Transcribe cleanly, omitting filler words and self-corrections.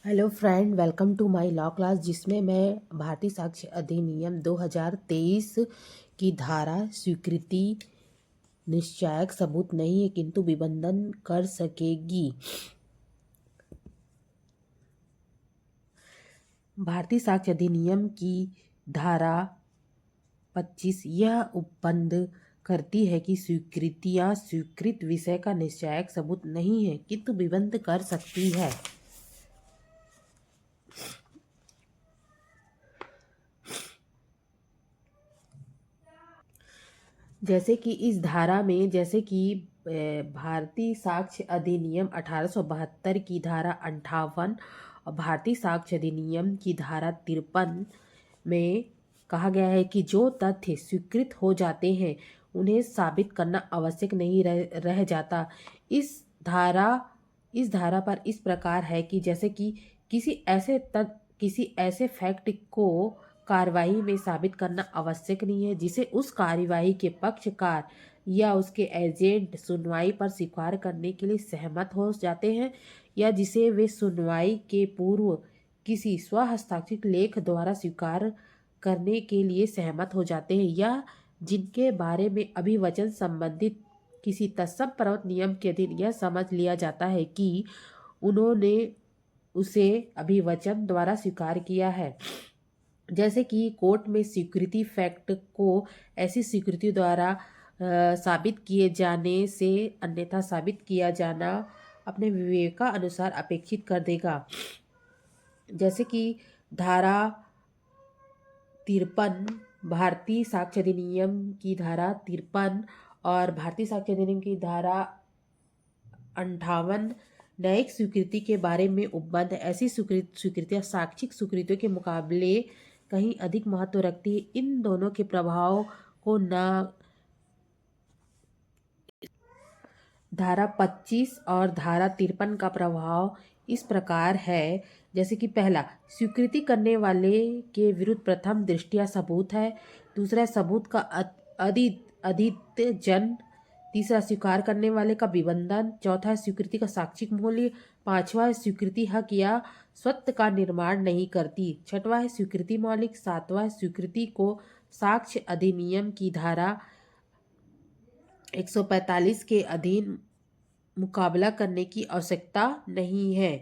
Hello friend, welcome to my law class, जिसमें मैं भारतीय साक्ष्य अधिनियम 2023 की धारा स्वीकृति निश्चायक सबूत नहीं है किंतु विबंधन कर सकेगी। भारतीय साक्ष्य अधिनियम की धारा 25 यह उपबंध करती है कि स्वीकृतियां स्वीकृत विषय का निश्चायक सबूत नहीं है किंतु विबंध कर सकती है। जैसे कि इस धारा में भारतीय साक्ष्य अधिनियम 1872 की धारा 58 और भारतीय साक्ष्य अधिनियम की धारा 53 में कहा गया है कि जो तथ्य स्वीकृत हो जाते हैं उन्हें साबित करना आवश्यक नहीं रह जाता। इस धारा इस धारा पर इस प्रकार है कि जैसे कि किसी ऐसे फैक्ट को कार्यवाही में साबित करना आवश्यक नहीं है जिसे उस कार्यवाही के पक्षकार या उसके एजेंट सुनवाई पर स्वीकार करने के लिए सहमत हो जाते हैं, या जिसे वे सुनवाई के पूर्व किसी स्वहस्ताक्षरित लेख द्वारा स्वीकार करने के लिए सहमत हो जाते हैं, या जिनके बारे में अभिवचन संबंधित किसी तत्सम प्रवर्तन नियम के अधीन यह समझ लिया जाता है कि उन्होंने उसे अभिवचन द्वारा स्वीकार किया है। जैसे कि कोर्ट में स्वीकृति फैक्ट को ऐसी स्वीकृति द्वारा साबित किए जाने से अन्यथा साबित किया जाना अपने विवेक का अनुसार अपेक्षित कर देगा। जैसे कि धारा 53 भारतीय साक्ष्य अधिनियम की धारा 53 और भारतीय साक्ष्य अधिनियम की धारा 58 न्यायिक स्वीकृति के बारे में उपबंध ऐसी स्वीकृतियां साक्षिक स्वीकृतियों के मुकाबले कहीं अधिक महत्व रखती है। इन दोनों के प्रभाव को धारा 25 और धारा 53 का प्रभाव इस प्रकार है। जैसे कि पहला, स्वीकृति करने वाले के विरुद्ध प्रथम दृष्टया सबूत है। दूसरा, सबूत का अधिजन। तीसरा, स्वीकार करने वाले का विबंधन। चौथा है स्वीकृति का साक्षिक मूल्य। पांचवा है स्वीकृति हक या स्वत्व का निर्माण नहीं करती। छठवां है स्वीकृति मौलिक। सातवां है स्वीकृति को साक्ष्य अधिनियम की धारा 145 के अधीन मुकाबला करने की आवश्यकता नहीं है।